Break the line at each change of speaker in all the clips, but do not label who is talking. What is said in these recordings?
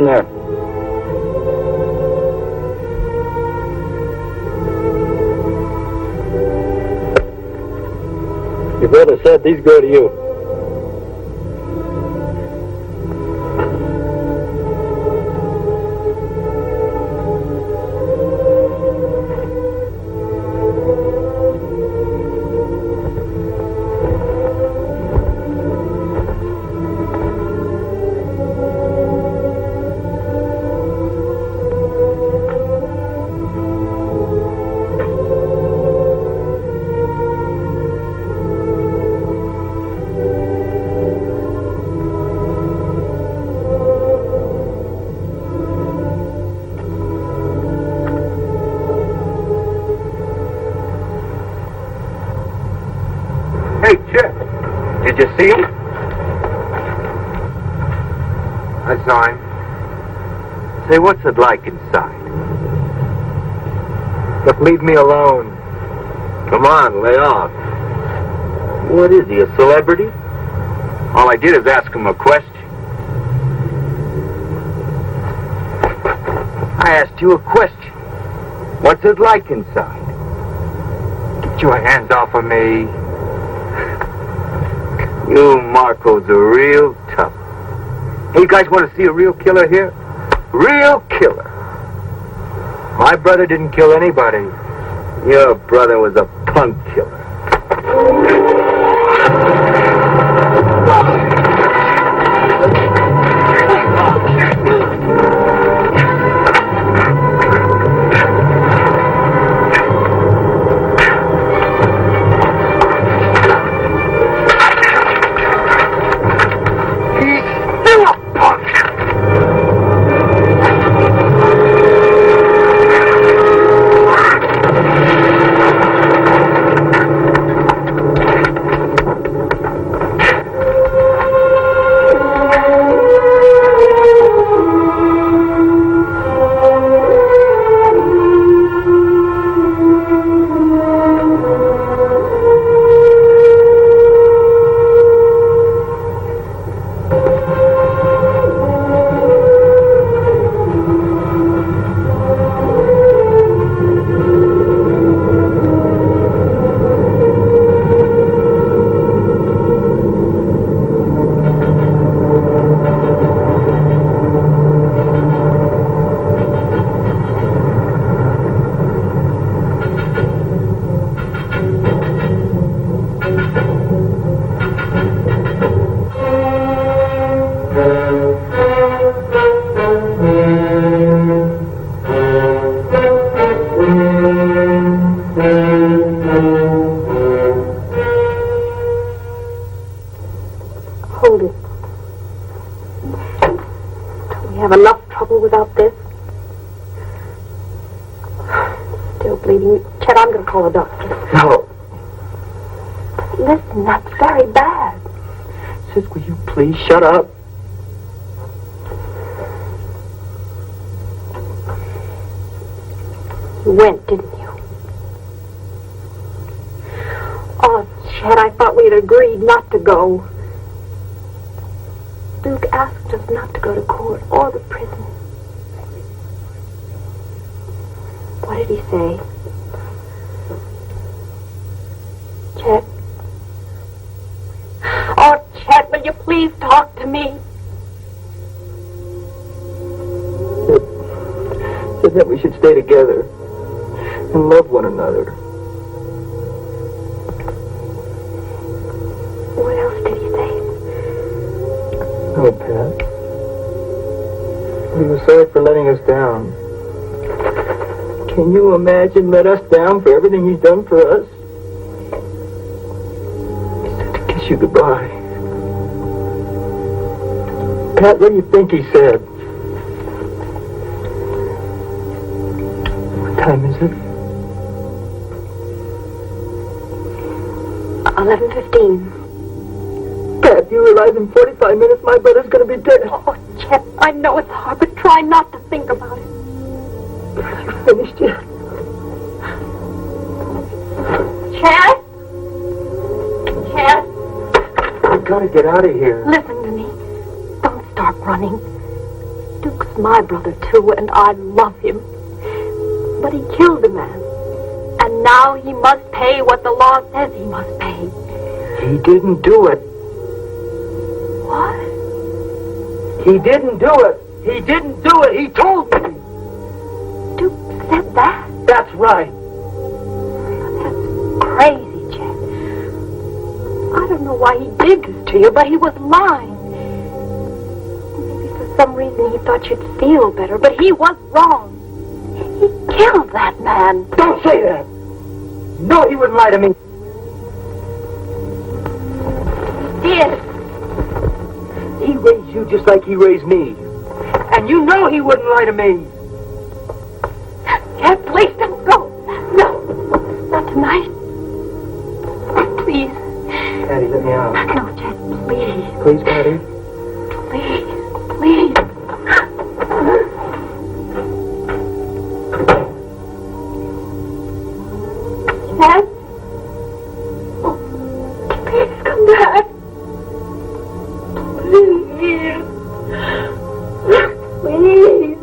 in there. Your brother said these go to you.
Did you see him? I saw him. Say, what's it like inside?
Look, leave me alone.
Come on, lay off. What is he, a celebrity? All I did is ask him a question. I asked you a question. What's it like inside? Get your hands off of me. You Marco's a real tough. Hey, you guys want to see a real killer here? Real killer. My brother didn't kill anybody. Your brother was a punk killer.
Without this. Still bleeding. Chet, I'm going to call a doctor.
No.
Listen, that's very bad.
Sis, will you please shut up?
You went, didn't you? Oh, Chet, I thought we had agreed not to go. Duke asked us not to go to court or the prison. What did he say? Chet? Oh, Chet, will you please talk to me?
Said that we should stay together and love one another.
What else did he say?
No, Pat. He was sorry for letting us down. Can you imagine let us down for everything he's done for us? He said to kiss you goodbye. Pat, what do you think he said? What time is it?
11:15.
Pat, you realize in 45 minutes my brother's going to be dead.
Oh, Chet, I know it's hard, but try not to think about it.
You finished yet?
Chet? Chet?
I've got to get out of here.
Listen to me. Don't start running. Duke's my brother, too, and I love him. But he killed a man. And now he must pay what the law says he must pay.
He didn't do it.
What?
He didn't do it. He didn't do it. He told me.
Duke said that?
That's right.
That's crazy, Chet. I don't know why he did this to you, but he was lying. Maybe for some reason he thought you'd feel better, but he was wrong. He killed that man.
Don't say that. No, he wouldn't lie to me.
He did.
He raised you just like he raised me. And you know he wouldn't lie to me.
Chet, please don't go. No, not tonight. Please.
Patty, let me out.
No, Chet, please.
Please, Patty.
Please, please. Chet? Oh, please come back. Please. Please.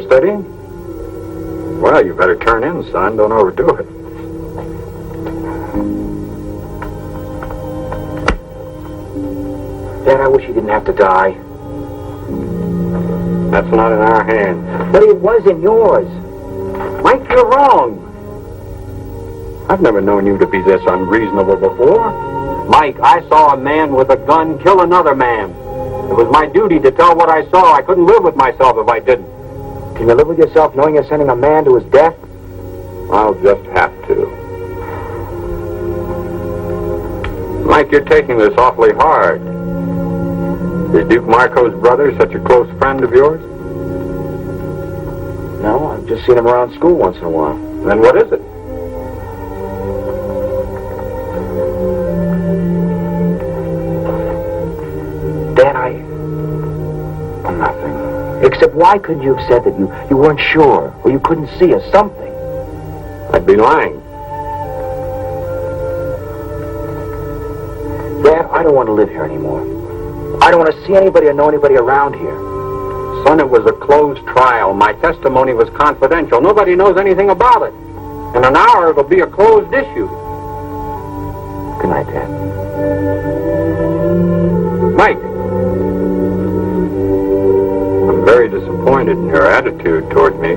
Studying? Well, you better turn in, son. Don't overdo it. Dad, I wish he didn't have to die. That's not in our hands. But it was in yours. Mike, you're wrong. I've never known you to be this unreasonable before. Mike, I saw a man with a gun kill another man. It was my duty to tell what I saw. I couldn't live with myself if I didn't. Can you live with yourself knowing you're sending a man to his death? I'll just have to. Mike, you're taking this awfully hard. Is Duke Marco's brother such a close friend of yours? No, I've just seen him around school once in a while. Then what is it? Dad, nothing. Except why couldn't you have said that you weren't sure, or you couldn't see, or something? I'd be lying. Dad, I don't want to live here anymore. I don't want to see anybody or know anybody around here. Son, it was a closed trial. My testimony was confidential. Nobody knows anything about it. In an hour, it'll be a closed issue. Good night, Dad. Mike. I'm very disappointed in your attitude toward me.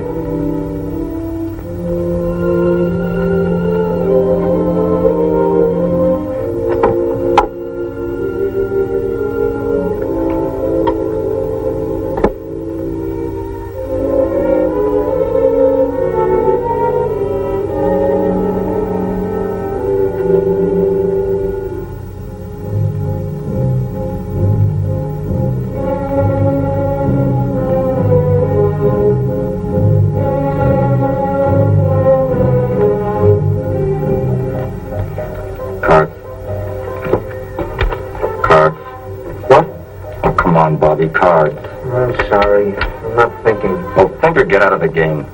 Cards. I'm sorry. I'm not thinking. Oh, think or get out of the game.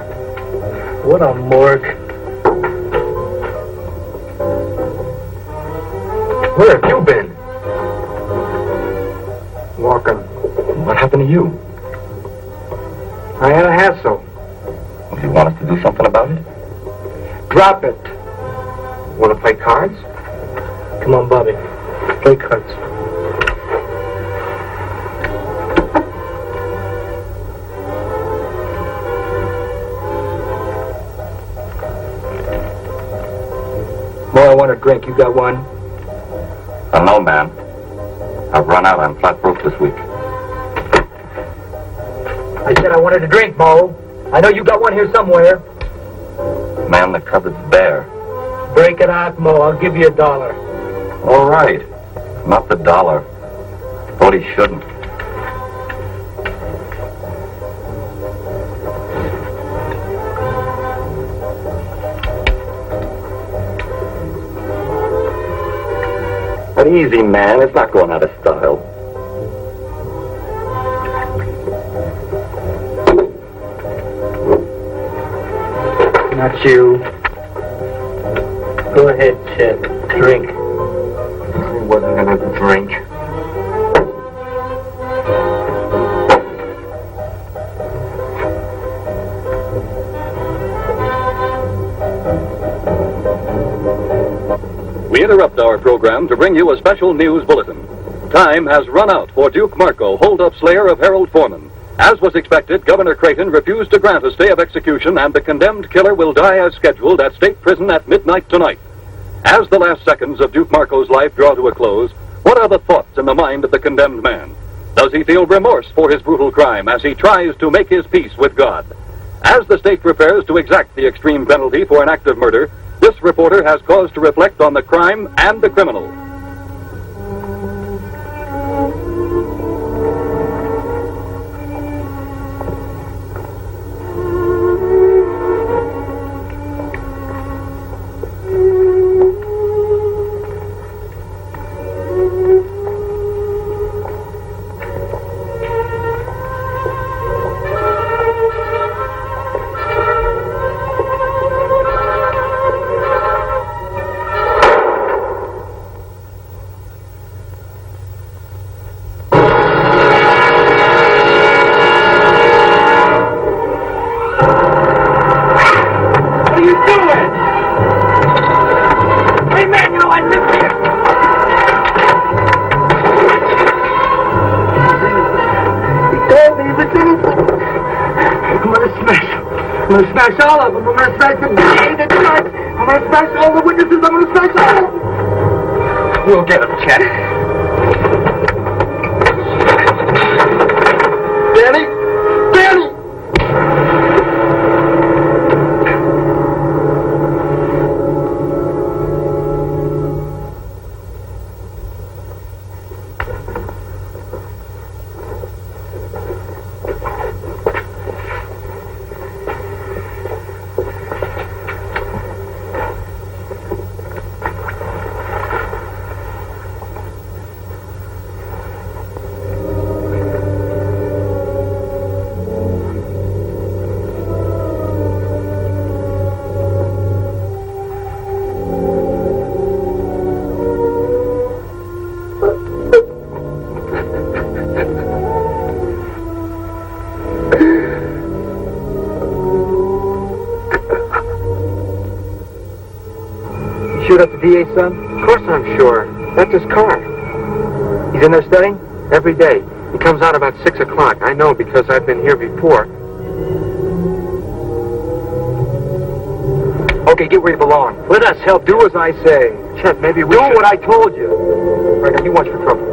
What a morgue. Where have you been? Walking. What happened to you? I had a hassle. Do you want us to do something about it? Drop it. Want to play cards? Come on, Bobby. Play cards. I want a drink. You got one? No, man. I've run out. I'm flat broke this week. I said I wanted a drink, Mo. I know you got one here somewhere. Man, the cupboard's bare. Break it out, Mo. I'll give you $1. All right. Not the $1. Thought he shouldn't.
easy, man. It's not going out of style.
Not you. Go ahead, Chet. Drink.
He wasn't gonna drink.
We interrupt our program to bring you a special news bulletin. Time has run out for Duke Marco, hold-up slayer of Harold Foreman. As was expected, Governor Creighton refused to grant a stay of execution, and the condemned killer will die as scheduled at state prison at midnight tonight. As the last seconds of Duke Marco's life draw to a close, what are the thoughts in the mind of the condemned man? Does he feel remorse for his brutal crime as he tries to make his peace with God? As the state prepares to exact the extreme penalty for an act of murder, this reporter has cause to reflect on the crime and the criminal.
I'm gonna smash all of them. I'm gonna smash the DA, the judge. I'm gonna smash all the witnesses. I'm gonna smash all of them.
We'll get him, Chet.
Danny! Danny!
Shoot up the DA, son? Of course I'm sure. That's his car. He's in there studying? Every day. He comes out about 6 o'clock. I know because I've been here before. Okay, get where you belong. Let us help. Do as I say. Chet, maybe we should... Do what I told you. All right, now you watch for trouble.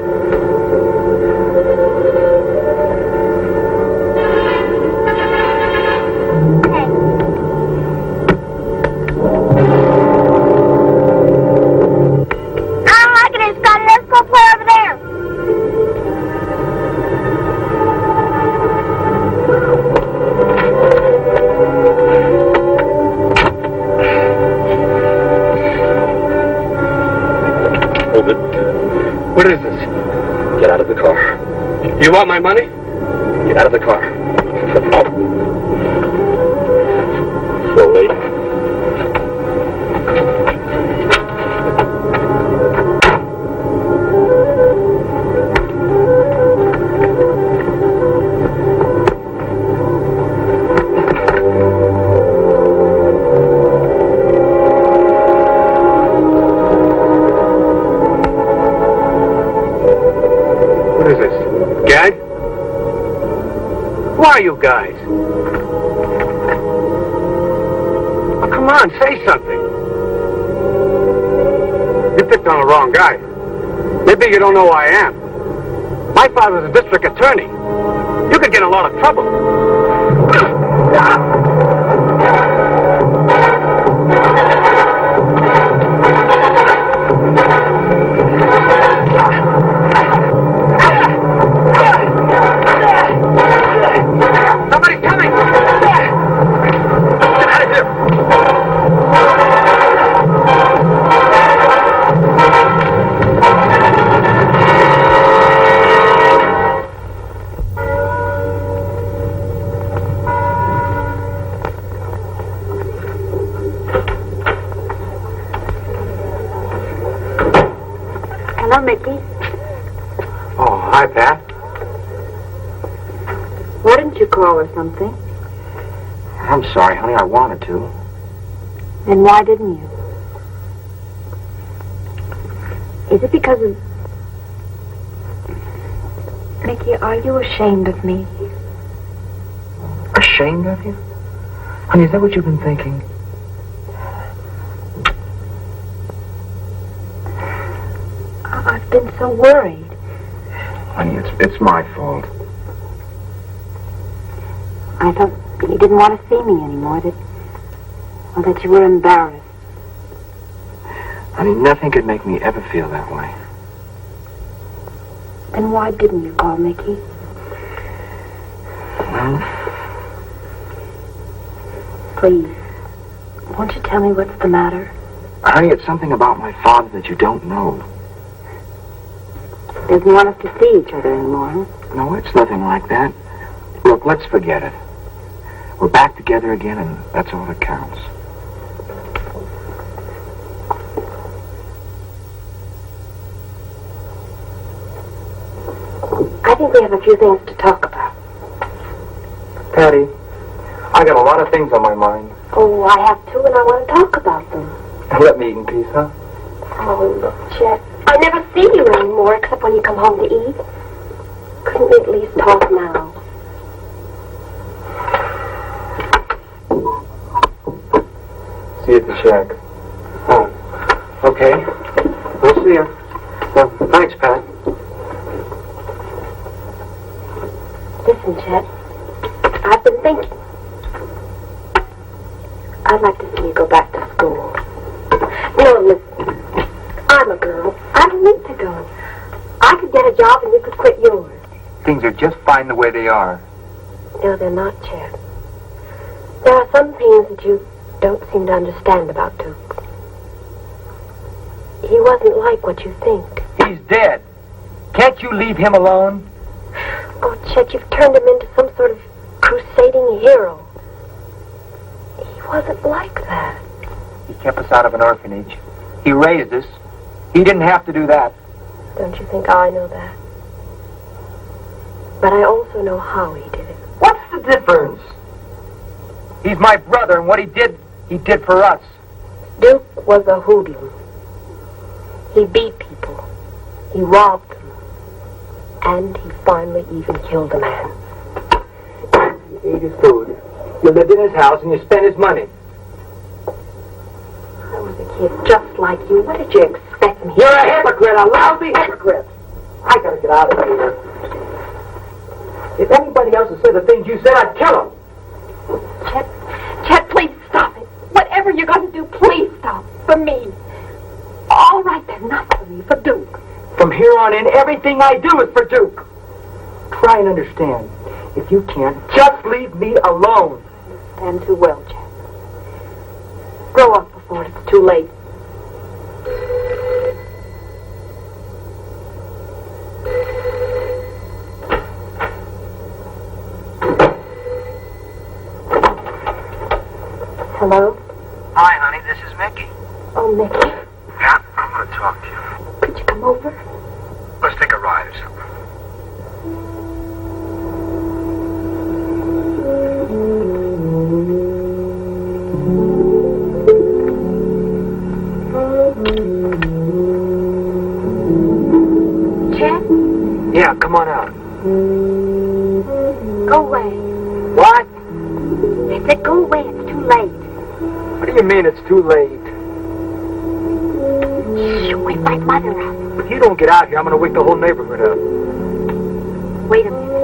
What is this? Get out of the car.
You want my money?
Get out of the car. Slowly.
Who are you guys? Oh, come on, say something. You picked on the wrong guy. Maybe you don't know who I am. My father's a district attorney. You could get in a lot of trouble.
Hello, Mickey.
Oh, hi, Pat.
Why didn't you call or something?
I'm sorry, honey. I wanted to.
Then why didn't you? Is it because of... Mickey, are you ashamed of me?
Ashamed of you? Honey, is that what you've been thinking?
I've been so worried.
Honey, it's my fault.
I thought you didn't want to see me anymore, or that you were embarrassed.
Honey, nothing could make me ever feel that way.
Then why didn't you call, Mickey?
Well,
Please, won't you tell me what's the matter?
honey, it's something about my father that you don't know.
Doesn't want us to see each other anymore.
No, it's nothing like that. Look, let's forget it. We're back together again, and that's all that counts.
I think we have a few things to talk about.
Patty, I got a lot of things on my mind.
Oh, I have too, and I want to talk about them.
Let me eat in peace, huh?
Oh, look, Chet. I never see you anymore except when you come home to eat. Couldn't we at least talk now?
See you at the shack. Oh, okay. We'll see you. Well, thanks, Pat.
Listen, Chet. I've been thinking. I'd like to see you go back to school. No, listen. I'm a girl. I don't need to go. I could get a job and you could quit yours.
Things are just fine the way they are.
No, they're not, Chet. There are some things that you don't seem to understand about Duke. He wasn't like what you think.
He's dead. Can't you leave him alone?
Oh, Chet, you've turned him into some sort of crusading hero. He wasn't like that.
He kept us out of an orphanage. He raised us. He didn't have to do that.
Don't you think I know that? But I also know how he did it.
What's the difference? He's my brother, and what he did for us.
Duke was a hoodlum. He beat people. He robbed them. And he finally even killed a man.
You ate his food. You lived in his house, and you spent his money.
I was a kid just like you. What did you expect me?
You're a hypocrite, a lousy hypocrite. I gotta get out of here. If anybody else had said the things you said, I'd kill him.
Chet, please stop it. Whatever you're going to do, please stop. For me. All right, then, not for me, for Duke.
From here on in, everything I do is for Duke. Try and understand. If you can't, just leave me alone.
Stand too well, Chet. Grow up before it's too late. Hello?
Hi, honey, this is Mickey.
Oh, Mickey.
Yeah, I want to talk to you.
Could you come over?
Let's take a ride or something.
Chet?
Yeah, come on out.
Go away.
What?
I said go away. It's too late.
What do you mean it's too late?
Shh, wake my mother up.
If you don't get out here, I'm going to wake the whole neighborhood up.
Wait a minute.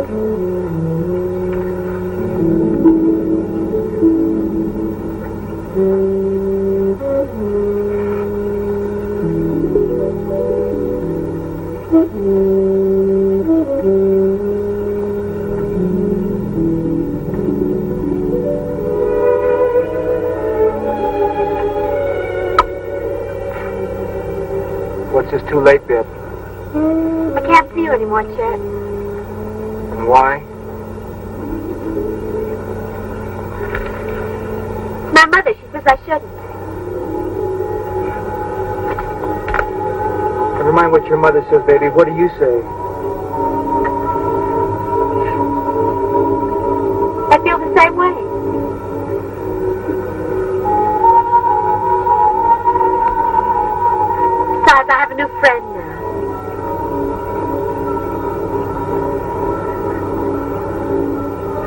What's this too late bit?
I can't see you anymore, Chet.
And why?
My mother, she says I shouldn't.
Never Never mind what your mother says, baby. What do you say?
I feel the same way. Besides, I have a new friend now.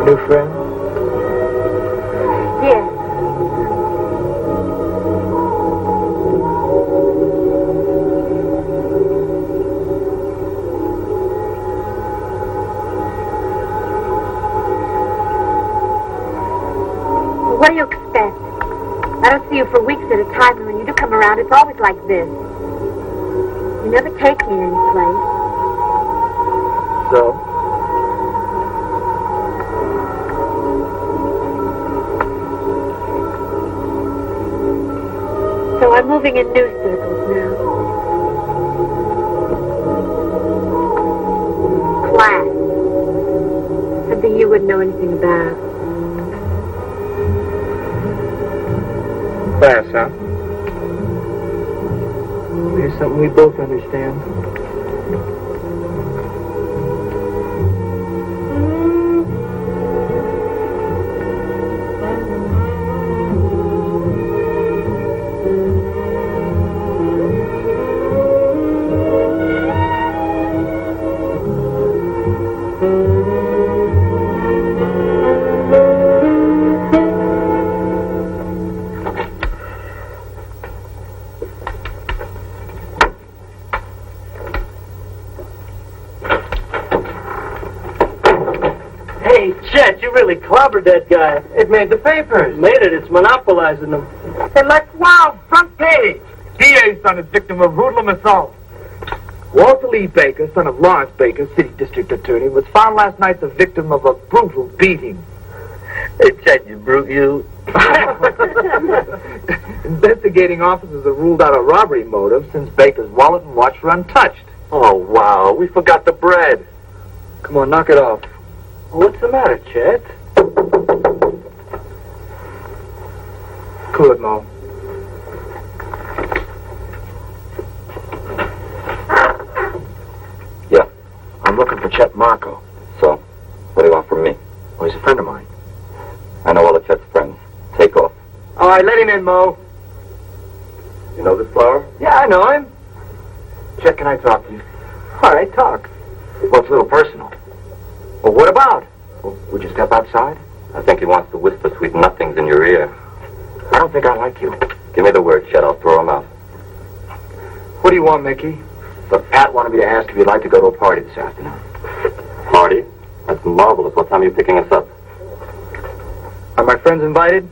A new friend?
Yes. What do you expect? I don't see you for weeks at a time, and when you do come around, it's always like this. You never take me any place.
So?
So I'm moving in new circles now. Class. Something you wouldn't know anything about.
Class, huh? Maybe something we both understand.
Chet, you really clobbered that guy. It made the papers. Made it. It's monopolizing them.
And like, wow, front page. DA's son is victim of hoodlum assault. Walter Lee Baker, son of Lawrence Baker, city district attorney, was found last night the victim of a brutal beating.
Hey, Chet, you brute, you.
Investigating officers have ruled out a robbery motive since Baker's wallet and watch were untouched.
Oh, wow. We forgot the bread.
Come on, knock it off.
What's the matter, Chet?
Cool it, Mo.
Yeah. I'm looking for Chet Marco. So, what do you want from me? Well, he's a friend of mine. I know all of Chet's friends. Take off.
All right, let him in, Mo.
You know this flower?
Yeah, I know him. Chet, can I talk to you? All right, talk.
Well, it's a little personal.
Well, what about?
Well, would you step outside? I think he wants to whisper sweet nothings in your ear.
I don't think I like you.
Give me the word, Chet. I'll throw him out.
What do you want, Mickey?
Look, Pat wanted me to ask if you'd like to go to a party this afternoon. Party? That's marvelous. What time are you picking us up?
Are my friends invited?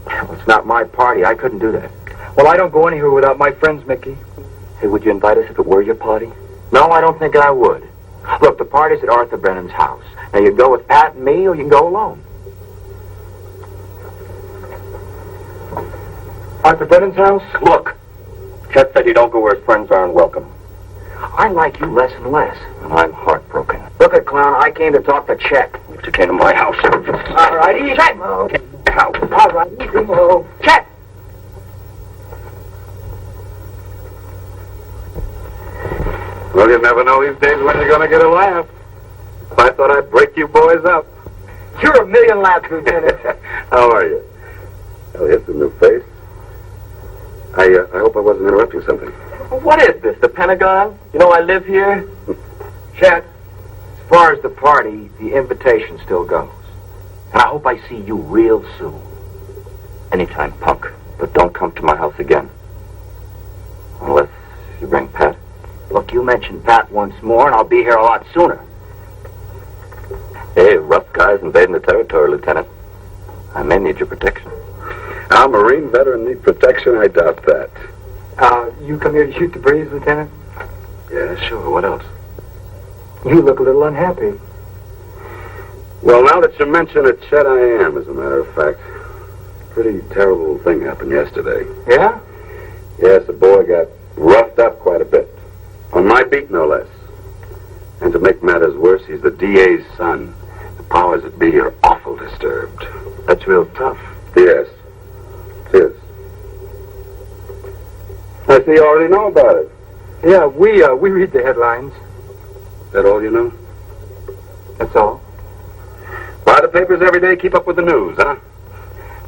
Well, it's not my party. I couldn't do that.
Well, I don't go anywhere without my friends, Mickey.
Hey, would you invite us if it were your party?
No, I don't think I would. Look, the party's at Arthur Brennan's house. Now, you can go with Pat and me, or you can go alone. Arthur Brennan's house?
Look, Chet said you don't go where his friends aren't welcome.
I like you less and less.
And I'm heartbroken.
Look at clown, I came to talk to Chet.
You came to my house.
All right, easy, Chet. Mo.
House.
All right, easy, Mo. Chet!
Well, you never know these days when you're going to get a laugh. I thought I'd break you boys up.
You're a million laughs, Lieutenant.
How are you? Oh, here's a new face. I hope I wasn't interrupting something.
What is this, the Pentagon? You know I live here?
Chet, as far as the party, the invitation still goes. And I hope I see you real soon.
Anytime, punk. But don't come to my house again. Unless you bring Pat.
Look, you mentioned Pat once more, and I'll be here a lot sooner.
Hey, rough guys invading the territory, Lieutenant. I may need your protection.
Our Marine veteran need protection? I doubt that.
You come here to shoot the breeze, Lieutenant?
Yeah, sure. What else?
You look a little unhappy.
Well, now that you mention it, Chet, I am, as a matter of fact. Pretty terrible thing happened yesterday.
Yeah?
Yes, the boy got roughed up quite a bit. On my beat, no less. And to make matters worse, he's the DA's son. The powers that be are awful disturbed.
That's real tough.
Yes. It is. I see you already know about it.
Yeah, we read the headlines.
That all you know?
That's all.
Buy the papers every day, keep up with the news, huh?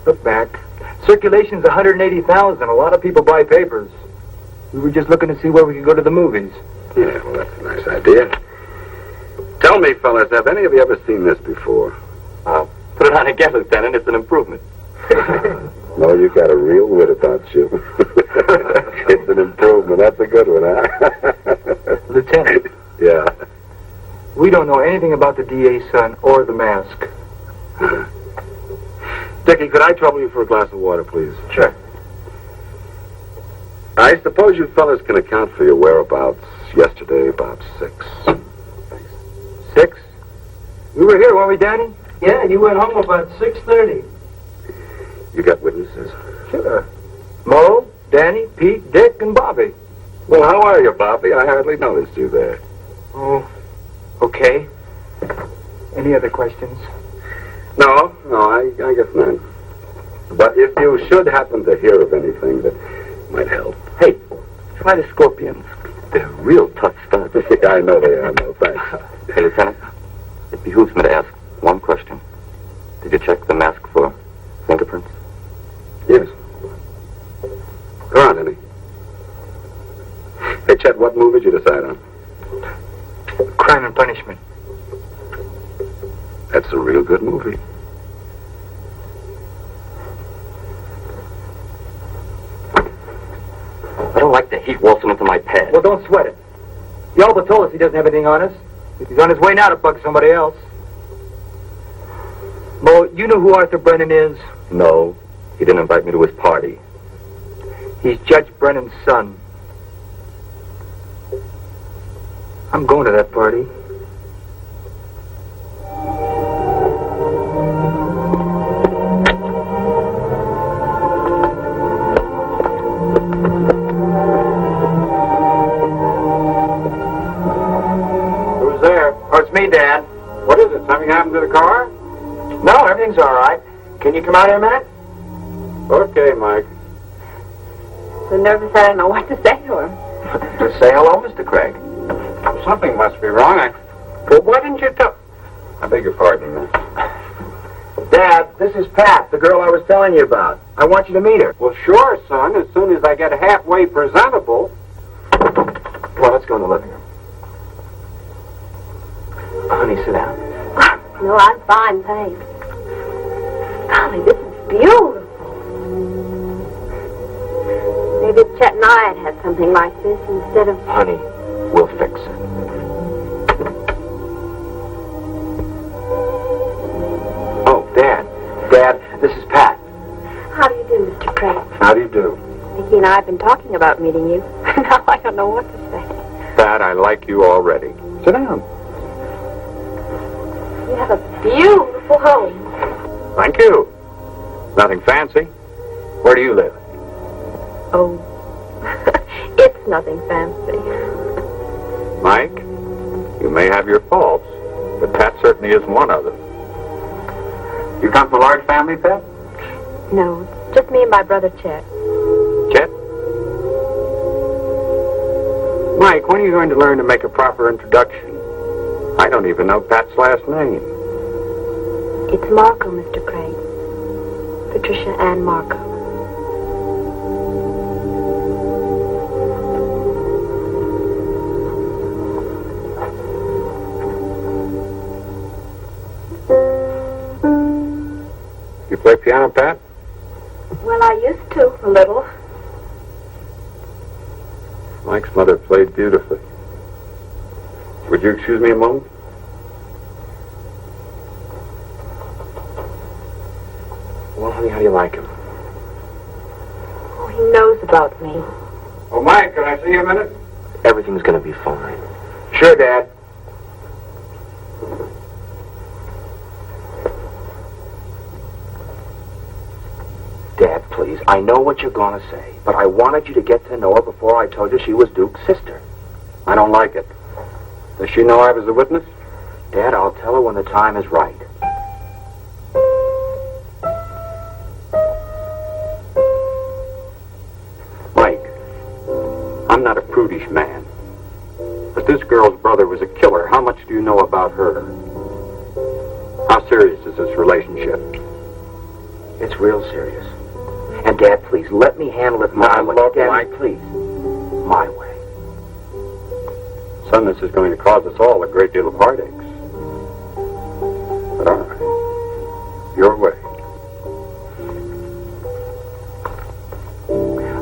Look, Mac. Circulation's 180,000. A lot of people buy papers. We were just looking to see where we could go to the movies.
Yeah, well, that's a nice idea. Tell me, fellas, have any of you ever seen this before?
Put it on again, Lieutenant. It's an improvement.
No, you got a real wit about you. It's an improvement. That's a good one, huh?
Lieutenant.
Yeah.
We don't know anything about the DA's son or the mask.
Dickie, could I trouble you for a glass of water, please?
Sure.
I suppose you fellas can account for your whereabouts yesterday about 6.
6? We were here, weren't we, Danny?
Yeah, you went home about 6:30.
You got witnesses?
Sure. Mo, Danny, Pete, Dick, and Bobby.
Well, how are you, Bobby? I hardly noticed you there.
Oh, okay. Any other questions?
No, I guess none. But if you should happen to hear of anything that might help.
Hey, try the scorpions. They're real tough stuff.
Yeah, I know they are. No, thanks.
Hey, Lieutenant, it behooves me to ask one question. Did you check the mask for fingerprints?
Yes. Go on, Henny. Hey, Chet, what movie did you decide on?
Crime and Punishment.
That's a real good movie.
I don't like the heat waltzing into my pad.
Well, don't sweat it. Yalba told us he doesn't have anything on us. He's on his way now to bug somebody else. Mo, you know who Arthur Brennan is?
No, he didn't invite me to his party.
He's Judge Brennan's son. I'm going to that party.
Who's there? Oh, it's me, Dad. What is it? Something happened to the car? No, everything's all right. Can you come out here a minute? Okay, Mike.
So nervous I don't know what to say to him.
Just say hello, Mr. Craig. Something must be wrong. Well, why didn't you tell... I beg your pardon, miss.
Dad, this is Pat, the girl I was telling you about. I want you to meet her.
Well, sure, son. As soon as I get halfway presentable.
Well, let's go in the living room. Honey, sit down.
No, I'm fine, thanks. Golly, this is beautiful. Maybe Chet and I had something like this instead of...
Honey, we'll fix it. Oh, Dad. Dad, this is Pat.
How do you do, Mr. Craig?
How do you do?
Dickie and I have been talking about meeting you. Now I don't know what to say.
Pat, I like you already. Sit down.
You have a beautiful home.
Thank you. Nothing fancy. Where do you live?
Oh, it's nothing fancy.
Mike, you may have your faults, but Pat certainly isn't one of them.
You come from a large family, Pat?
No, just me and my brother Chet.
Chet?
Mike, when are you going to learn to make a proper introduction?
I don't even know Pat's last name.
It's Marco, Mr. Craig. Patricia Ann Marco.
You play piano, Pat?
Well, I used to, a little.
Mike's mother played beautifully. Would you excuse me a moment?
Well, honey, how do you like him?
Oh, he knows about me.
Oh, Mike, can I see you a minute?
Everything's gonna be fine. Sure, Dad. Dad, please, I know what you're gonna say, but I wanted you to get to know her before I told you she was Duke's sister.
I don't like it. Does she know I was a witness?
Dad, I'll tell her when the time is right.
Mike, I'm not a prudish man.
about her? How serious is this relationship?
It's real serious. And, Dad, please, let me handle it my way.
look,
Dad,
Mike.
please. My way.
Son, this is going to cause us all a great deal of heartaches. But all right. Your way.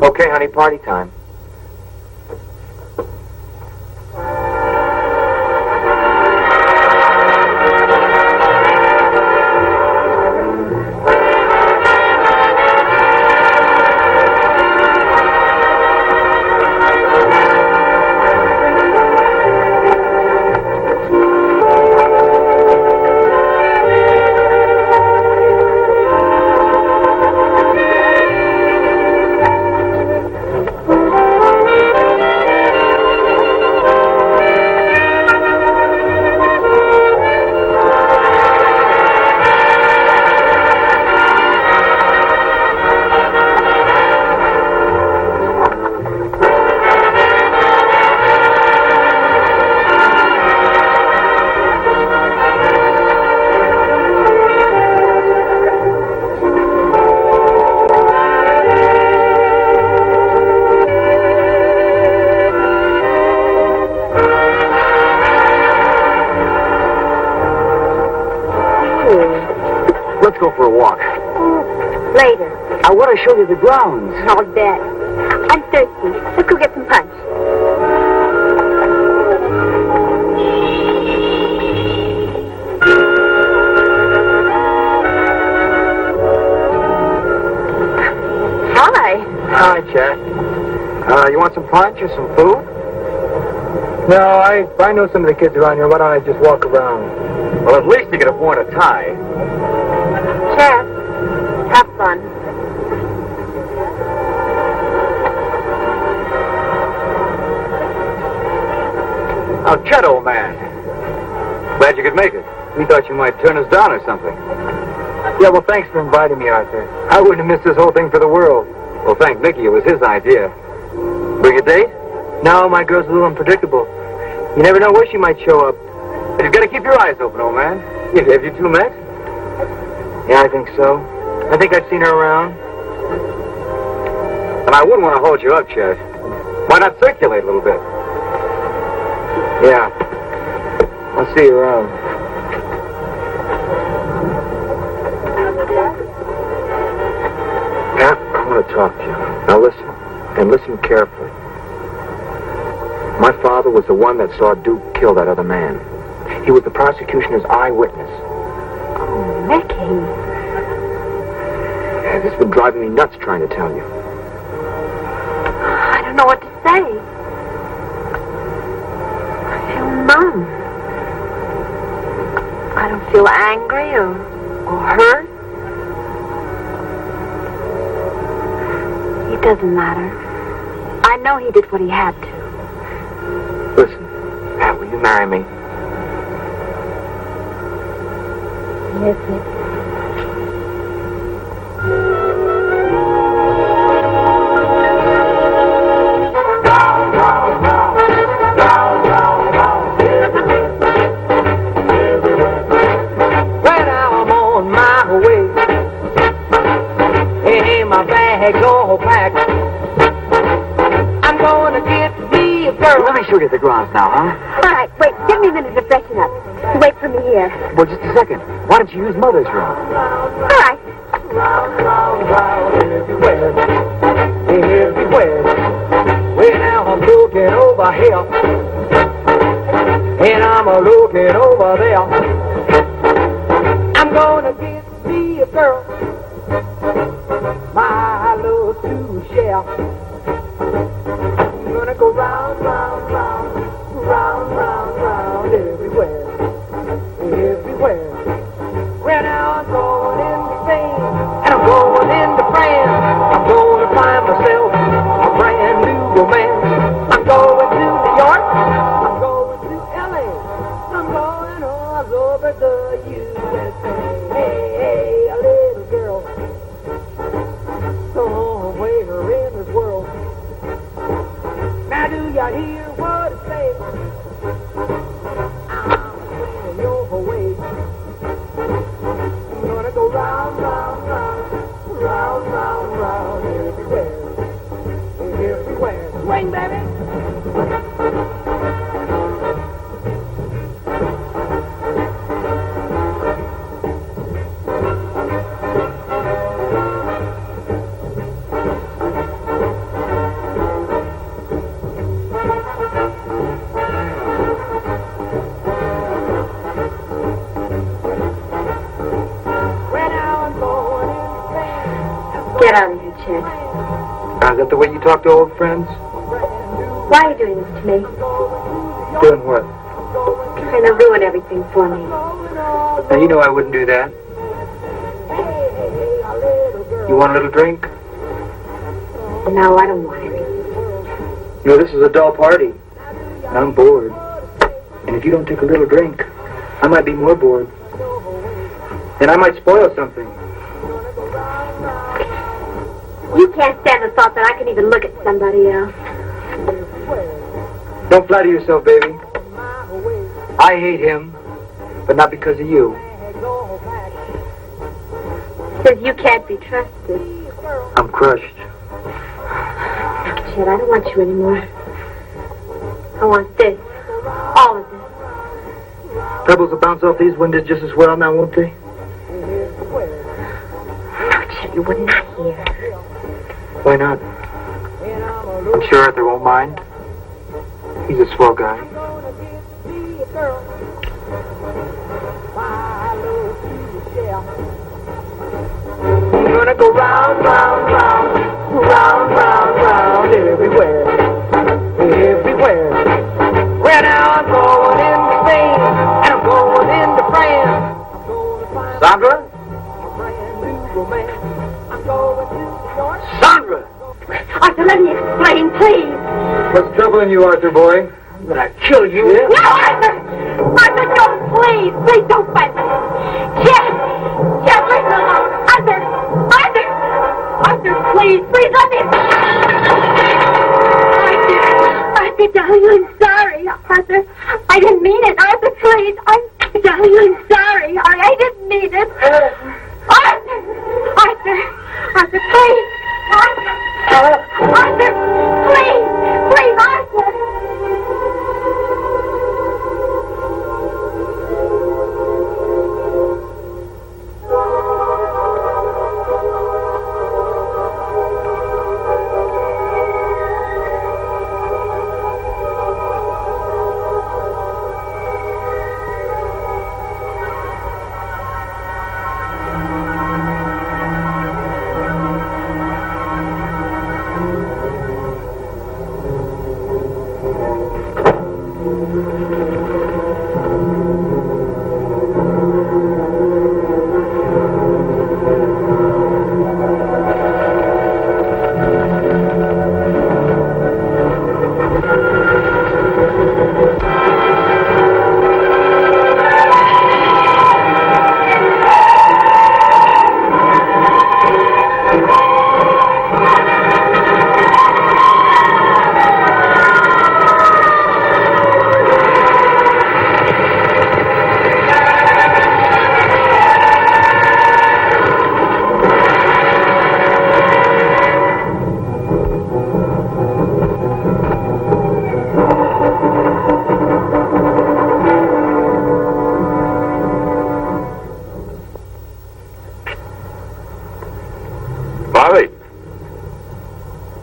Okay, honey, party time. Let's go for a walk.
Later.
I want to show you the grounds.
All that. I'm thirsty. Let's go get some punch. Hi.
Hi, Jack. You want some punch or some food? No, I know some of the kids around here. Why don't I just walk around? Well, at least you could have worn a tie.
Chef, have fun.
Oh, Chet, old man. Glad you could make it. We thought you might turn us down or something. Yeah, well, thanks for inviting me, Arthur. I wouldn't have missed this whole thing for the world. Well, thank Mickey. It was his idea. Bring a date? No, my girl's a little unpredictable. You never know where she might show up. But you've got to keep your eyes open, old man. Have you two met? Yeah, I think so. I think I've seen her around. And I wouldn't want to hold you up, Chet. Why not circulate a little bit? Yeah. I'll see you around. Pat, I want to talk to you. Now listen, and listen carefully. My father was the one that saw Duke kill that other man. He was the prosecution's eyewitness.
Oh, Mickey.
Yeah, this has been driving me nuts trying to tell you.
I don't know what to say. I feel numb. I don't feel angry or hurt. It doesn't matter. I know he did what he had to.
Listen, Pat, will you marry me?
Yes, Mickey.
When I'm on my way, and my bag's all packed, I'm gonna get me a girl. Let me show you the grounds now, huh?
All right, wait. Give me a minute to freshen up. You wait for me here.
Well, just a second. Why don't you use Mother's room?
All right.
Everywhere. Well, now I'm looking over here, and I'm looking over there. I'm gonna get me a girl, my love to share. I'm gonna go round, round, round, round, round, round, everywhere, everywhere. Well, now I'm going into Spain, and I'm going into France. I'm going to find myself a brand new romance. I'm going to New York, I'm going to L.A., I'm going all over the USA. Hey, hey, a little girl, somewhere in this world. Now do you hear what it says?
Get out of here, Chet.
Is that the way you talk to old friends?
Why are you doing this to me?
Doing what?
Trying to ruin everything for me.
Now, you know I wouldn't do that. You want a little drink?
No, I don't want it.
You know, this is a dull party. And I'm bored. And if you don't take a little drink, I might be more bored. And I might spoil something.
You can't stand the thought that I can even look at somebody else.
Don't flatter yourself, baby. I hate him, but not because of you.
Says you can't be trusted.
I'm crushed.
Chet, I don't want you anymore. I want this. All of this.
Pebbles will bounce off these windows just as well now, won't they?
No, Chet, you would not hear.
Why not? I'm sure Arthur won't mind. He's a swell guy. We're gonna go round, round, round, round, round, round, everywhere, everywhere. Well, now I'm going into Spain, and I'm going into France. Sandra? Sandra!
Arthur, let me explain, please.
What's troubling you, Arthur, boy? I'm gonna kill you.
No, Arthur! Arthur, don't, please! Please don't fight me! Chet! Chet, leave me alone! Arthur! Arthur! Arthur, please! Please let me... Arthur, darling, I'm sorry. Arthur, I didn't mean it. Arthur, please. Darling, I'm sorry. I didn't mean it. Arthur! Arthur! Arthur, please! Arthur! Arthur! Please! Please, Arthur!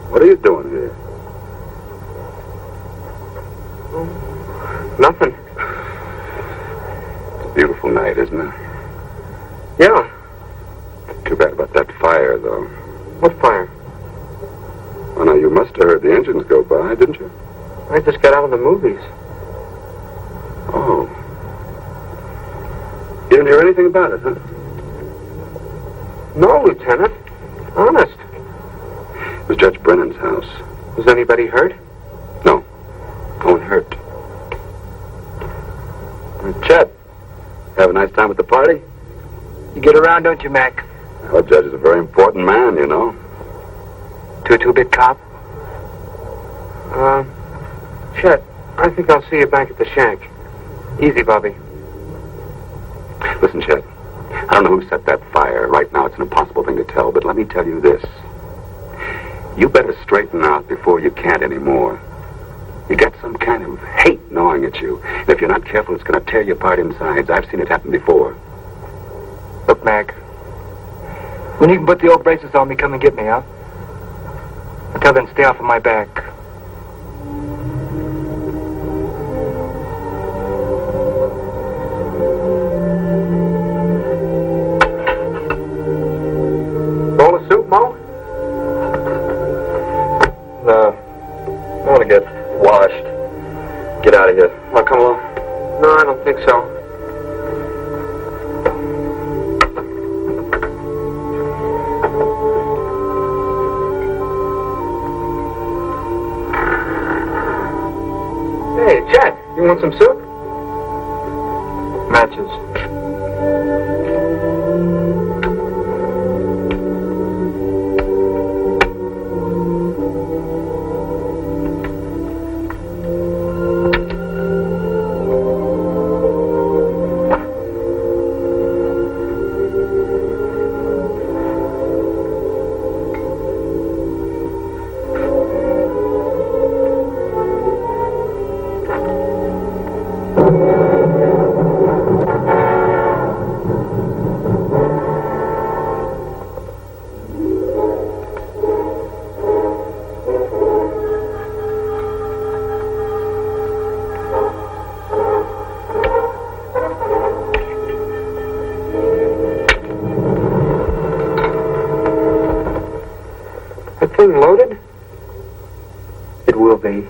What are you doing here?
Nothing.
It's a beautiful night, isn't it?
Yeah.
Too bad about that fire, though.
What fire?
Oh, now, you must have heard the engines go by, didn't you?
I just got out of the movies.
Oh. You didn't hear anything about it, huh?
No, Lieutenant. Honest.
It was Judge Brennan's house.
Was anybody hurt?
No. No one hurt.
Chet,
Have a nice time at the party?
you get around, don't you, Mac?
Our judge is a very important man, you know.
To a two-bit cop? Chet, I think I'll see you back at the shack. Easy, Bobby.
Listen, Chet, I don't know who set that fire. Right now, it's an impossible thing to tell, but let me tell you this. You better straighten out before you can't anymore. You get some kind of hate gnawing at you. And if you're not careful, it's going to tear you apart insides. I've seen it happen before.
Look, Mac. When you can put the old braces on me, come and get me, huh? Until then, stay off of my back. Bowl of soup, Mo? That thing loaded? It will be.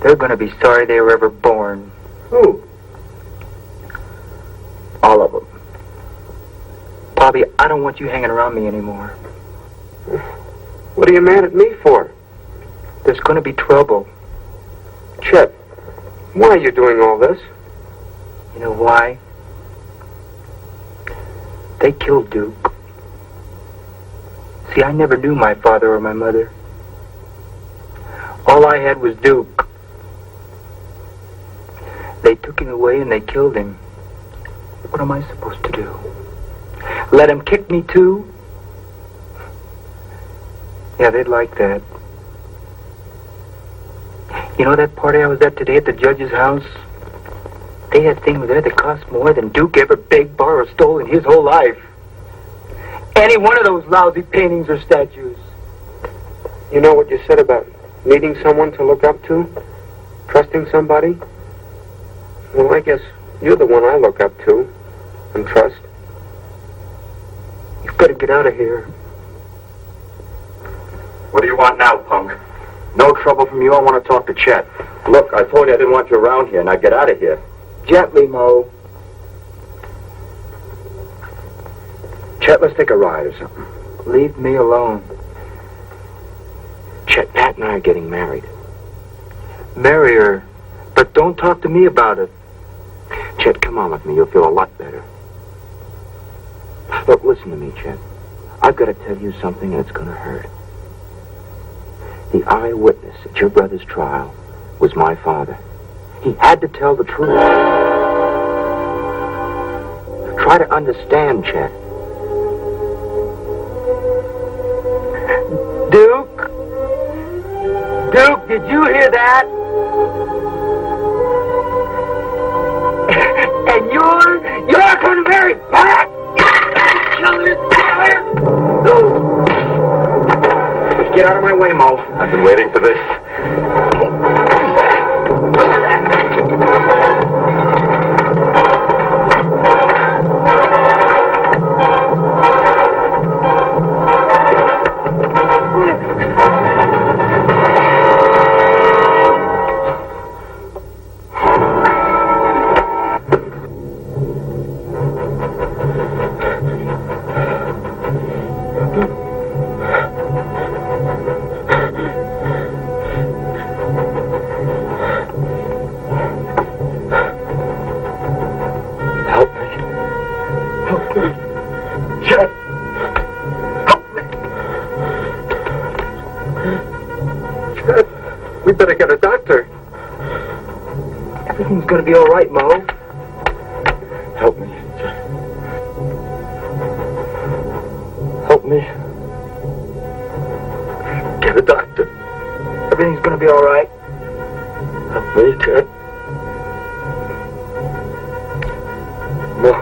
They're going to be sorry they were ever born.
Who?
All of them. Bobby, I don't want you hanging around me anymore.
What are you mad at me for?
There's going to be trouble.
Chet, why are you doing all this?
You know why? They killed Duke. See, I never knew my father or my mother. All I had was Duke. They took him away and they killed him. What am I supposed to do? Let him kick me too? Yeah, they'd like that. You know that party I was at today at the judge's house? They had things there that cost more than Duke ever begged, borrowed, or stole in his whole life. Any one of those lousy paintings or statues.
You know what you said about needing someone to look up to? Trusting somebody? Well, I guess you're the one I look up to and trust.
You've got to get out of here.
What do you want now, punk? No trouble from you. I want to talk to Chet. Look, I told you I didn't want you around here. Now get out of here.
Gently, Mo.
Chet, let's take a ride or something.
Leave me alone.
Chet, Pat and I are getting married.
Marry her. But don't talk to me about it.
Chet, come on with me. You'll feel a lot better. Look, listen to me, Chet. I've got to tell you something, and it's going to hurt. The eyewitness at your brother's trial was my father. He had to tell the truth. Try to understand, Chet.
Duke? Duke, did you hear that? And you're going to marry Pat?
Get out of my way, Mo. I've been waiting for this.
We better get a doctor.
Everything's going to be all right, Mo.
Help me. Help me.
Get a doctor.
Everything's going to be all right.
Help me, Chet. No.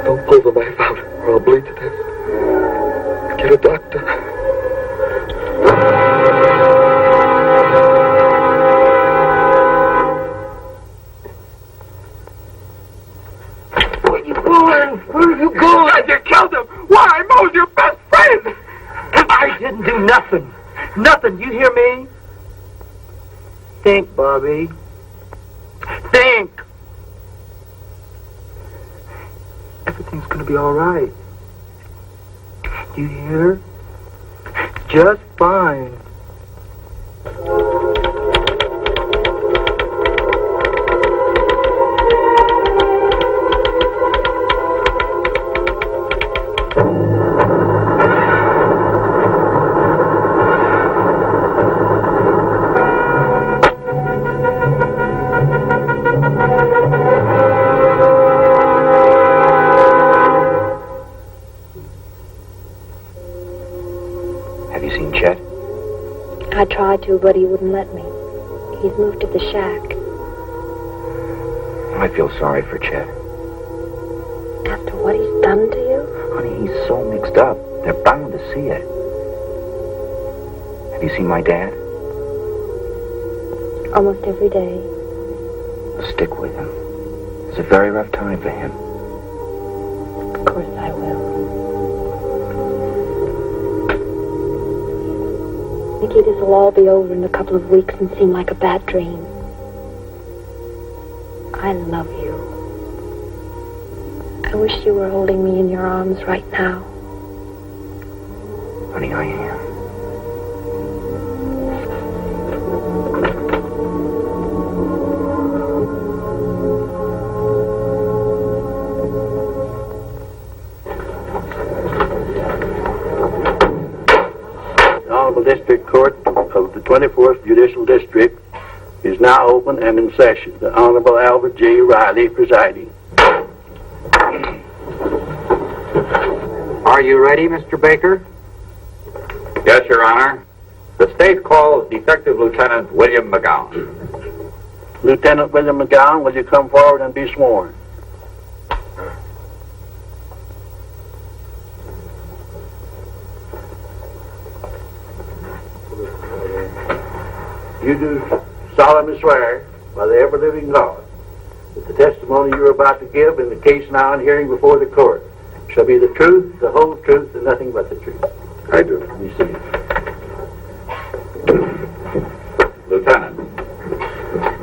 Don't pull the knife out or I'll bleed to death. Get a doctor.
Where are you going? You killed him! Why? Mo's your best friend! I didn't do nothing. Nothing. You hear me? Think, Bobby. Think! Everything's gonna be all right. You hear? Just fine.
I tried to, but he wouldn't let me. He's moved to the shack.
I feel sorry for Chet.
After what he's done to you?
Honey, he's so mixed up. They're bound to see it. Have you seen my dad?
Almost every day.
Stick with him. It's a very rough time for him.
course I will. Mickey, this will all be over in a couple of weeks and seem like a bad dream. I love you. I wish you were holding me in your arms right now.
Honey, I am.
The Honorable District Court of the 24th Judicial District is now open and in session. The Honorable Albert J. Riley presiding.
Are you ready, Mr. Baker?
Yes, Your Honor. The state calls Detective Lieutenant William McGowan.
Lieutenant William McGowan, will you come forward and be sworn? You do solemnly swear by the ever-living God that the testimony you are about to give in the case now and hearing before the court shall be the truth, the whole truth, and nothing but the truth.
I do.
You see.
Lieutenant,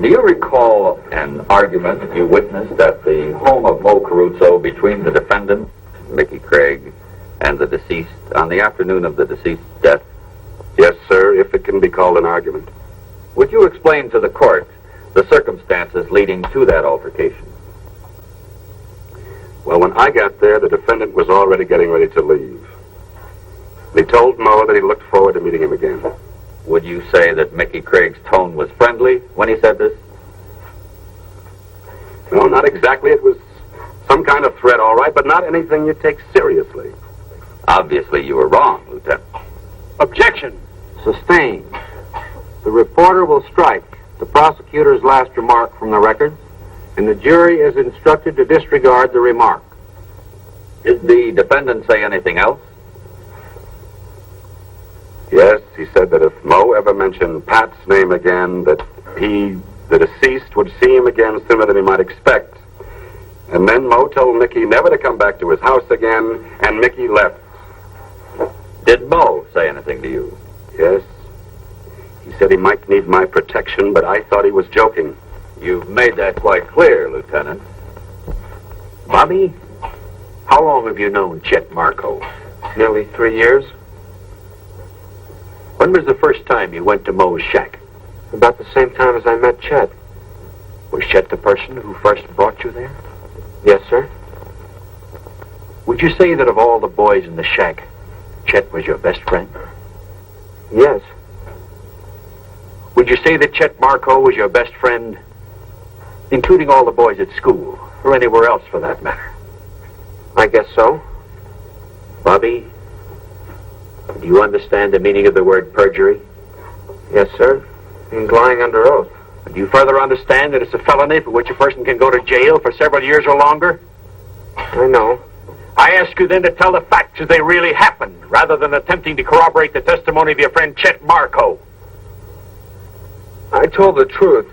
do you recall an argument that you witnessed at the home of Mo Caruso between the defendant, Mickey Craig, and the deceased on the afternoon of the deceased's death?
Yes, sir, if it can be called an argument.
Would you explain to the court the circumstances leading to that altercation?
Well, when I got there, the defendant was already getting ready to leave. He told Mo that he looked forward to meeting him again.
Would you say that Mickey Craig's tone was friendly when he said this?
No, not exactly. It was some kind of threat, all right, but not anything you take seriously.
Obviously, you were wrong, Lieutenant.
Objection. Sustained. The reporter will strike the prosecutor's last remark from the records, and the jury is instructed to disregard the remark.
Did the defendant say anything else?
Yes, he said that if Mo ever mentioned Pat's name again, that he, the deceased, would see him again sooner than he might expect. And then Mo told Mickey never to come back to his house again, and Mickey left.
Did Mo say anything to you?
Yes. He said he might need my protection, but I thought he was joking.
You've made that quite clear, Lieutenant.
Bobby, how long have you known Chet Marco?
Nearly 3 years.
When was the first time you went to Mo's shack?
About the same time as I met Chet.
Was Chet the person who first brought you there?
Yes, sir.
Would you say that of all the boys in the shack, Chet was your best friend?
Yes.
Would you say that Chet Marco was your best friend, including all the boys at school, or anywhere else for that matter?
I guess so.
Bobby, do you understand the meaning of the word perjury?
Yes, sir. Means lying under oath.
Do you further understand that it's a felony for which a person can go to jail for several years or longer?
I know.
I ask you then to tell the facts as they really happened, rather than attempting to corroborate the testimony of your friend Chet Marco.
I told the truth.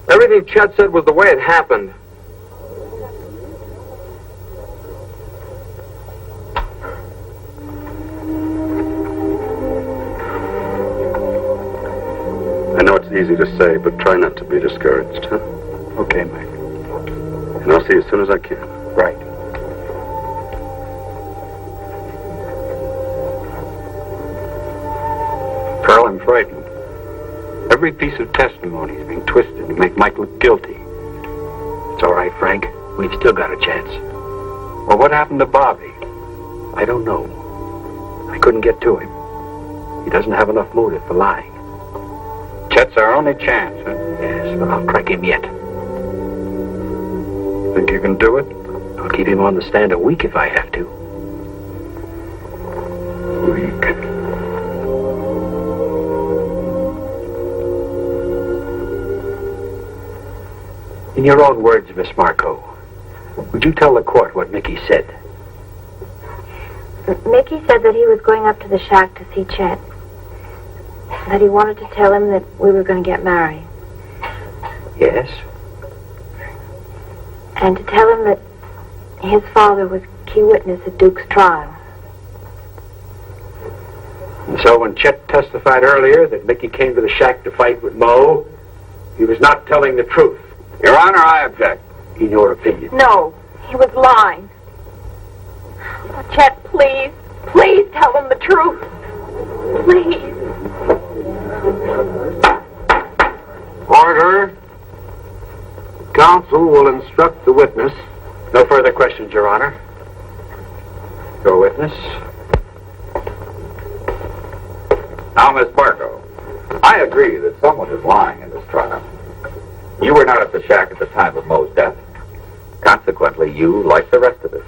Everything Chet said was the way it happened.
I know it's easy to say, but try not to be discouraged, huh?
Okay, Mike.
And I'll see you as soon as I can.
Right. Carl, I'm frightened. Every piece of testimony is being twisted to make Mike look guilty. It's all right, Frank. We've still got a chance. Well, what happened to Bobby? I don't know. I couldn't get to him. He doesn't have enough motive for lying. Chet's our only chance, huh? Yes, but I'll crack him yet. Think you can do it? I'll keep him on the stand a week if I have to. Week. In your own words, Miss Marco, would you tell the court what Mickey said?
Mickey said that he was going up to the shack to see Chet. That he wanted to tell him that we were going to get married.
Yes?
And to tell him that his father was key witness at Duke's trial.
And so when Chet testified earlier that Mickey came to the shack to fight with Moe, he was not telling the truth.
Your Honor, I object.
In your opinion.
No, he was lying. Oh, Chet, please. Please tell him the truth. Please.
Order. Counsel will instruct the witness. No further questions, Your Honor. Your witness.
Now, Miss Barco, I agree that someone is lying in this trial. You were not at the shack at the time of Moe's death. Consequently, you, like the rest of us,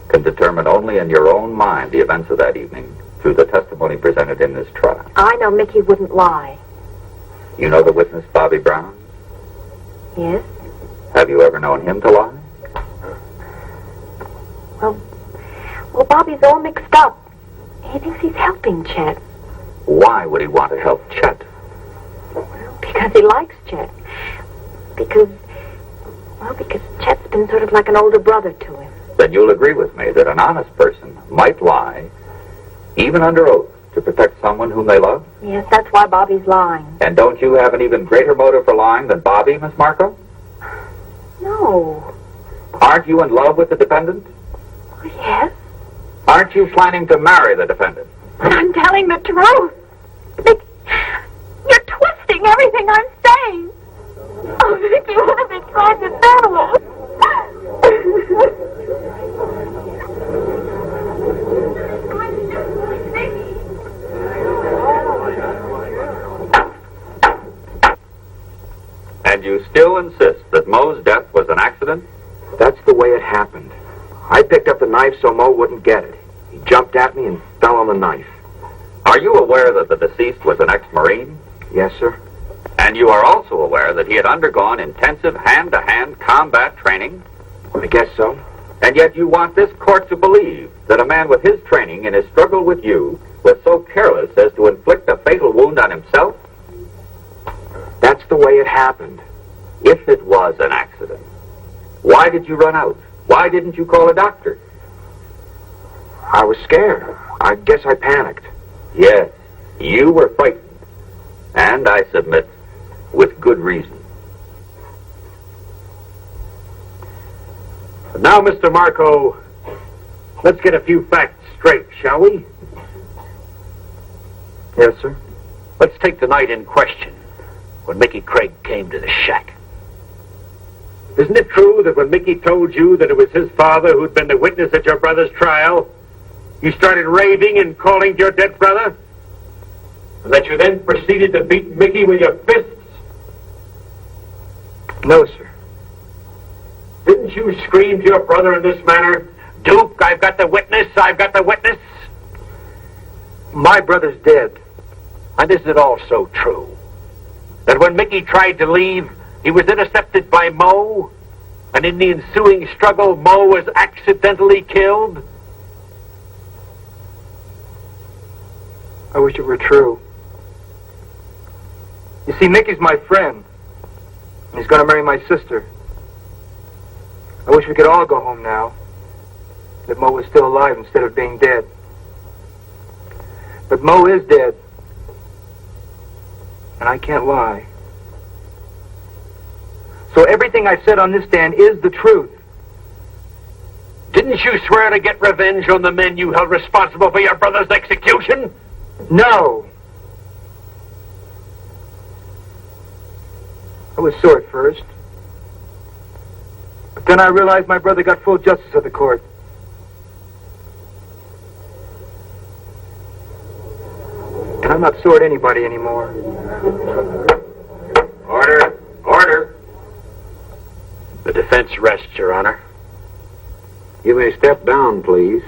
can determine only in your own mind the events of that evening through the testimony presented in this trial.
I know Mickey wouldn't lie.
You know the witness, Bobby Brown?
Yes?
Have you ever known him to lie?
Well, Bobby's all mixed up. He thinks he's helping Chet.
Why would he want to help Chet?
Well, because he likes Chet. Because Chet's been sort of like an older brother to him.
Then you'll agree with me that an honest person might lie, even under oath, to protect someone whom they love?
Yes, that's why Bobby's lying.
And don't you have an even greater motive for lying than Bobby, Miss Marco?
No.
Aren't you in love with the defendant?
Oh, yes.
Aren't you planning to marry the defendant?
But I'm telling the truth. You're twisting everything I'm saying. Oh, Vicky, what have you tried to do?
And you still insist that Moe's death was an accident?
That's the way it happened. I picked up the knife so Moe wouldn't get it. He jumped at me and fell on the knife.
Are you aware that the deceased was an ex-Marine?
Yes, sir.
And you are also aware that he had undergone intensive hand-to-hand combat training?
I guess so.
And yet you want this court to believe that a man with his training in his struggle with you was so careless as to inflict a fatal wound on himself?
That's the way it happened.
If it was an accident, why did you run out? Why didn't you call a doctor?
I was scared. I guess I panicked.
Yes, you were frightened. And I submit, with good reason.
Now, Mr. Marco, let's get a few facts straight, shall we?
Yes, sir.
Let's take the night in question, when Mickey Craig came to the shack. Isn't it true that when Mickey told you that it was his father who'd been the witness at your brother's trial, you started raving and calling your dead brother? And that you then proceeded to beat Mickey with your fists?
No, sir.
Didn't you scream to your brother in this manner, "Duke, I've got the witness, I've got the witness"?
My brother's dead.
And isn't it also true that when Mickey tried to leave, he was intercepted by Moe, and in the ensuing struggle, Moe was accidentally killed?
I wish it were true. You see, Mickey's my friend. He's going to marry my sister. I wish we could all go home now. That Moe was still alive instead of being dead. But Moe is dead. And I can't lie. So everything I said on this stand is the truth.
Didn't you swear to get revenge on the men you held responsible for your brother's execution?
No. I was sore at first. But then I realized my brother got full justice of the court. And I'm not sore at anybody anymore.
Order! Order!
The defense rests, Your Honor.
You may step down, please.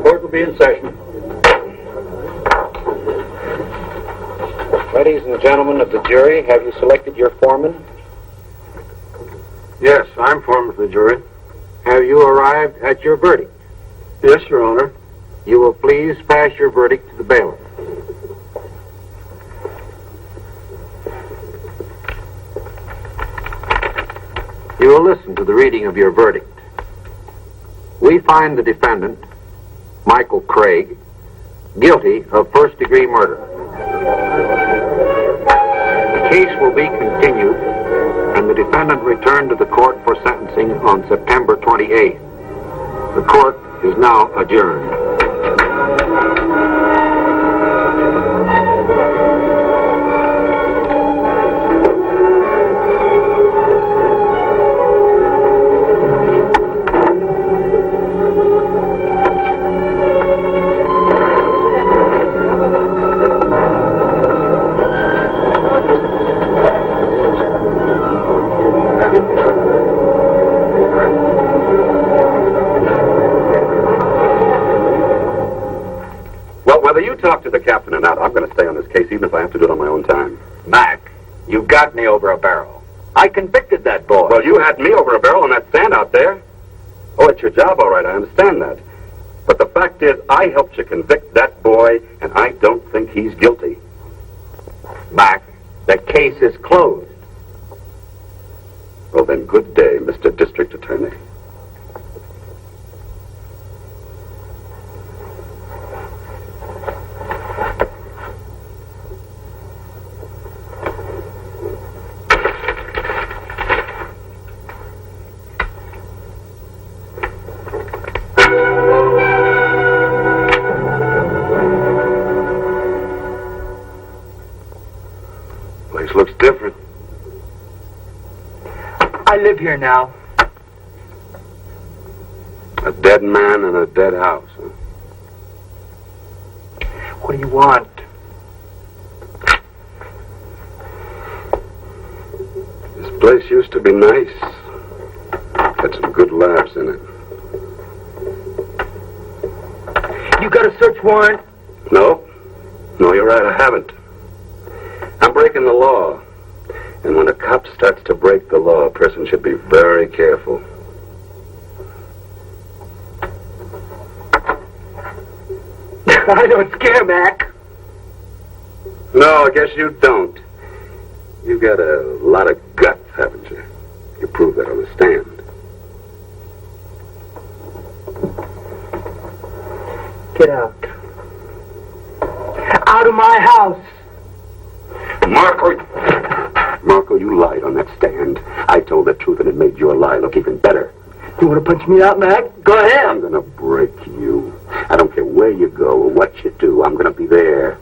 Court will be in session.
Ladies and gentlemen of the jury, have you selected your foreman?
Yes, I'm foreman of the jury. Have you arrived at your verdict? Yes, Your Honor. You will please pass your verdict to the bailiff. You will listen to the reading of your verdict. We find the defendant, Michael Craig, guilty of first-degree murder. The case will be continued and the defendant returned to the court for sentencing on September 28th. The court is now adjourned.
Whether you talk to the captain or not, I'm going to stay on this case, even if I have to do it on my own time.
Mac, you got me over a barrel. I convicted that boy.
Well, you had me over a barrel on that stand out there. Oh, it's your job, all right, I understand that. But the fact is, I helped you convict that boy, and I don't think he's guilty.
Mac, the case is closed.
Well, then, good day, Mr. District Attorney. Looks different.
I live here now.
A dead man in a dead house, huh?
What do you want?
This place used to be nice. Had some good laughs in it.
You got a search warrant?
No. No, you're right, I haven't. I'm breaking the law. And when a cop starts to break the law, a person should be very careful.
I don't scare, Mac.
No, I guess you don't. You got a lot of guts, haven't you? You proved that on the stand.
Get out. Out of my house.
Marco, you lied on that stand. I told the truth and it made your lie look even better.
You want to punch me out, Mac? Go ahead.
I'm going to break you. I don't care where you go or what you do. I'm going to be there.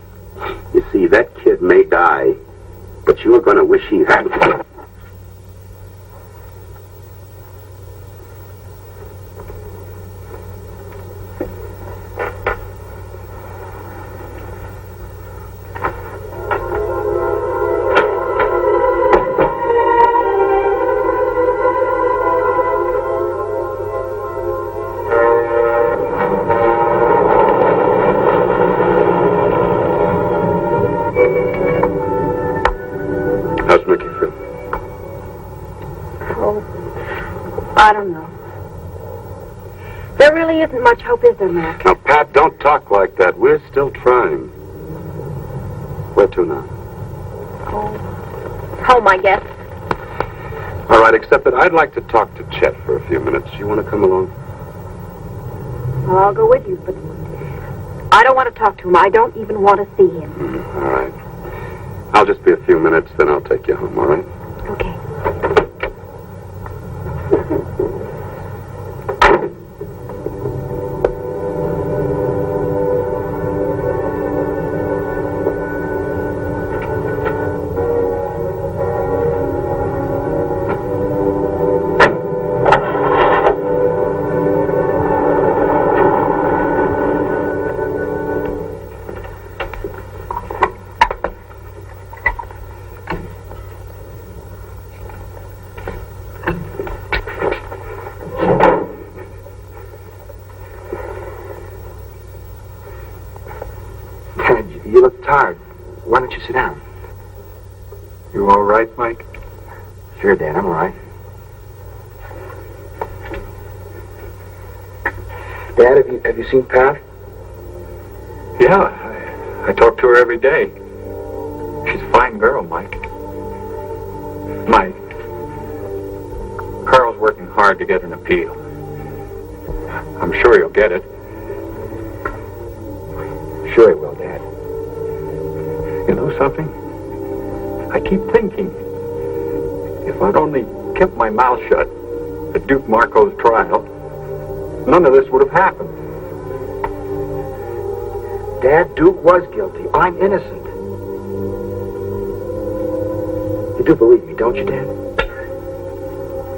You see, that kid may die, but you're going to wish he hadn't.
I don't know. There really isn't much hope, is there, Mac?
Now, Pat, don't talk like that. We're still trying. Where to now?
Home, I guess.
All right, except that I'd like to talk to Chet for a few minutes. You want to come along?
Well, I'll go with you, but I don't want to talk to him. I don't even want to see him.
All right. I'll just be a few minutes, then I'll take you home, all right?
Okay.
You look tired. Why don't you sit down? You all right, Mike?
Sure, Dad, I'm all right. Dad, have you seen Pat?
Yeah, I talk to her every day. She's a fine girl, Mike. Mike, Carl's working hard to get an appeal. I'm sure he'll get it.
Sure he will, Dad.
You know something? I keep thinking, if I'd only kept my mouth shut at Duke Marco's trial, none of this would have happened.
Dad, Duke was guilty. I'm innocent. You do believe me, don't you, Dad?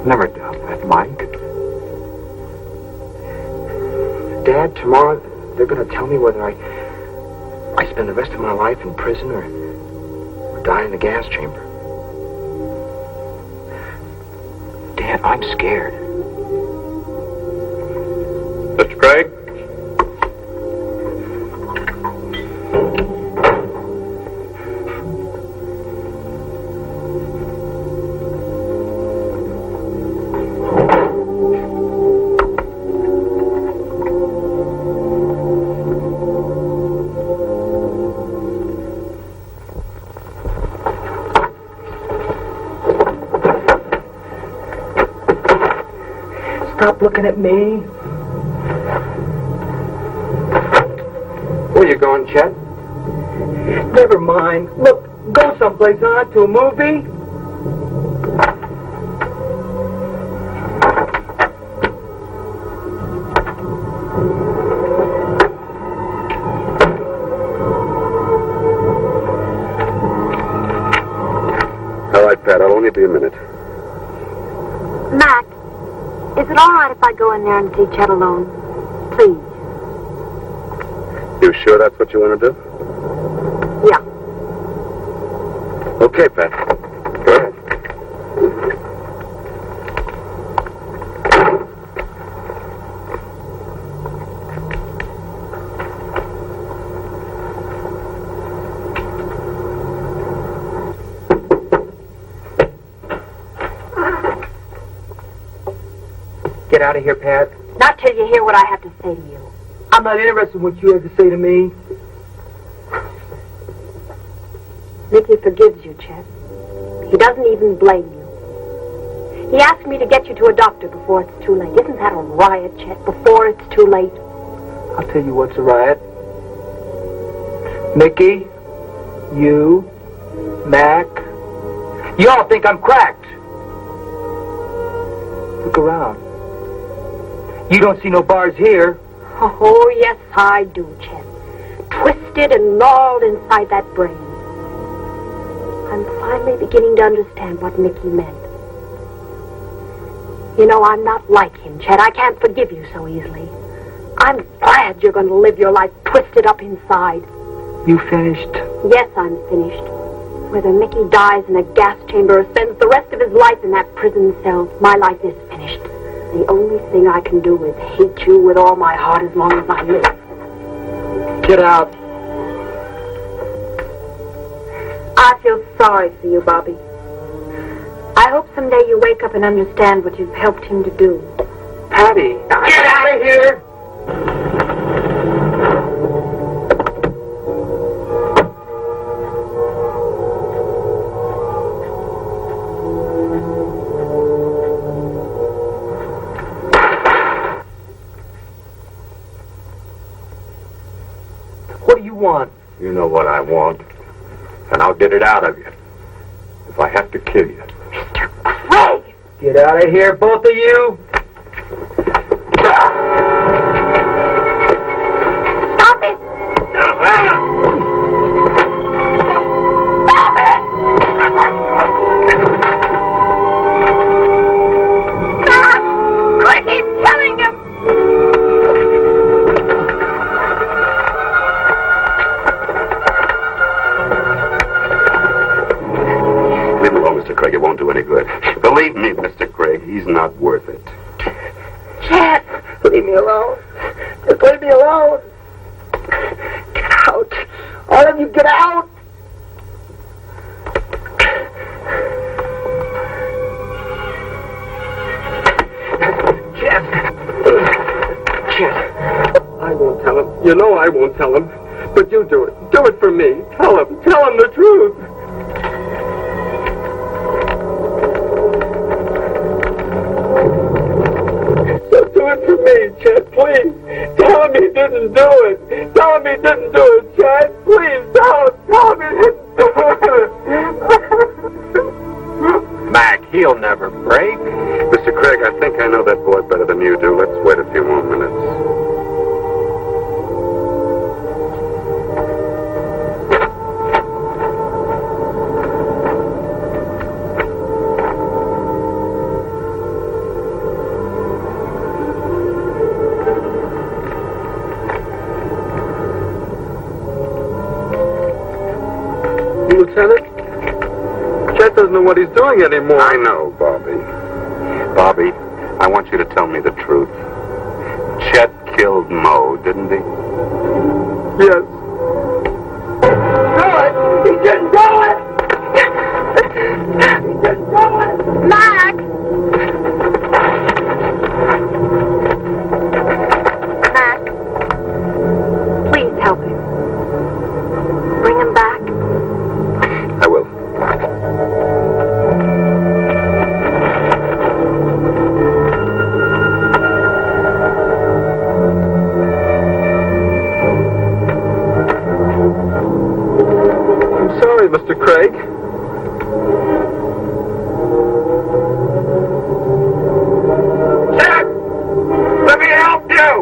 Never doubt that, Mike.
Dad, tomorrow they're going to tell me whether I spend the rest of my life in prison or die in the gas chamber. Dad, I'm scared.
Mr. Craig?
Stop looking at me.
Where are you going, Chet?
Never mind. Look, go someplace, huh? To a movie?
All right, Pat, I'll only be a minute.
Mac, is it all right if I go in there and see Chet alone? Please.
You sure that's what you want to do?
Yeah.
Okay, Pat. Go ahead.
Get out of here, Pat.
Not till you hear what I have to say to you.
I'm not interested in what you have to say to me.
Mickey forgives you, Chet. He doesn't even blame you. He asked me to get you to a doctor before it's too late. Isn't that a riot, Chet? Before it's too late.
I'll tell you what's a riot. Mickey, you, Mac, you all think I'm cracked. Look around. You don't see no bars here.
Oh, yes, I do, Chet. Twisted and gnawed inside that brain. I'm finally beginning to understand what Mickey meant. You know, I'm not like him, Chet. I can't forgive you so easily. I'm glad you're going to live your life twisted up inside.
You finished?
Yes, I'm finished. Whether Mickey dies in a gas chamber or spends the rest of his life in that prison cell, my life is finished. The only thing I can do is hate you with all my heart as long as I live.
Get out.
I feel sorry for you, Bobby. I hope someday you wake up and understand what you've helped him to do.
Patty, get out of here! What do you want?
You know what I want, and I'll get it out of you. If I have to kill you.
Mr. Craig!
Get out of here, both of you!
Stop it! Stop it! Stop! Quick, he's killing him!
Mr. Craig, it won't do any good. Believe me, Mr. Craig, he's not worth it.
Chet!
Leave me alone. Just leave me alone. Get out. All of you, get out.
Chet. I won't tell him. You know I won't tell him. But you do it. Do it for me. Tell him. Tell him the truth. Do it for me, Chet, please. Tell him he didn't do it. Tell him he didn't do it, Chet. Please, tell him he didn't do it.
Mac, he'll never break.
Mr. Craig, I think I know that boy better than you do. Let's wait a few more minutes.
Lieutenant? Chet doesn't know what he's doing anymore.
I know, Bobby. Bobby, I want you to tell me the truth. Chet killed Mo, didn't he?
Yes. Do it! He didn't do it! He didn't do it!
Mac! Mac, please help him. Bring him back.
I will.
I'm sorry, Mr. Craig.
Chet! Let me help you!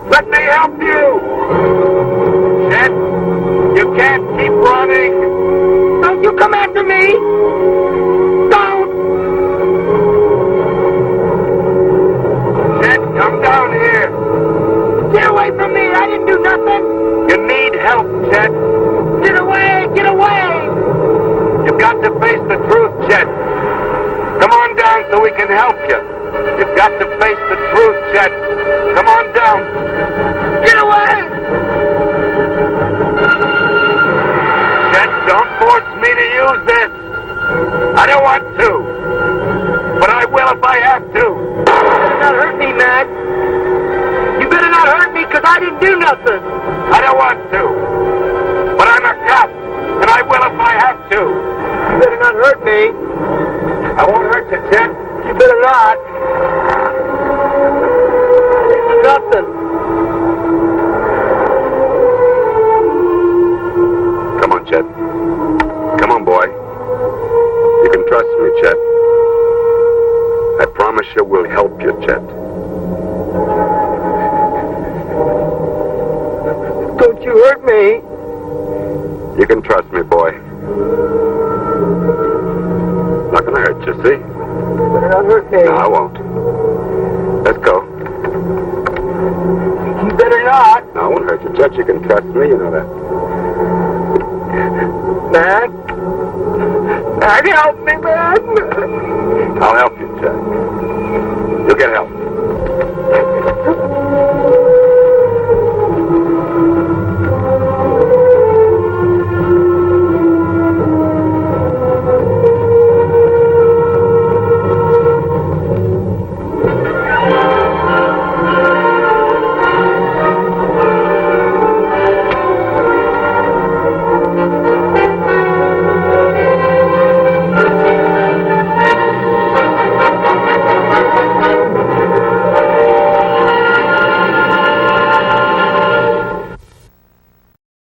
Let me help you! Chet, you can't keep running! Don't you come after me! Don't! Chet, come down here! Get away from me! I didn't do nothing! You need help, Chet! Get away! Get away! You've got to face the truth, Chet! Come on down so we can help you! You've got to face the truth, Chet! Come on down! Get away! Chet, don't force me to use this! I don't want to! But I will if I have to! You better not hurt me, Mac! You better not hurt me, because I didn't do nothing! I don't want to! But I'm a cop, and I will if I have to! You better not hurt me! I won't hurt you, Chet! You better not! Nothing!
Come on, Chet. Come on, boy. You can trust me, Chet. I promise you we'll help you, Chet.
Don't you hurt me.
You can trust me, boy. Not gonna hurt you, see?
You better not hurt me.
No, I won't. Let's go.
You better not.
No, I won't hurt you, Chet. You can trust me, you know that.
Mac? Mac, help me, Mac!
I'll help you, Chet. You'll get help.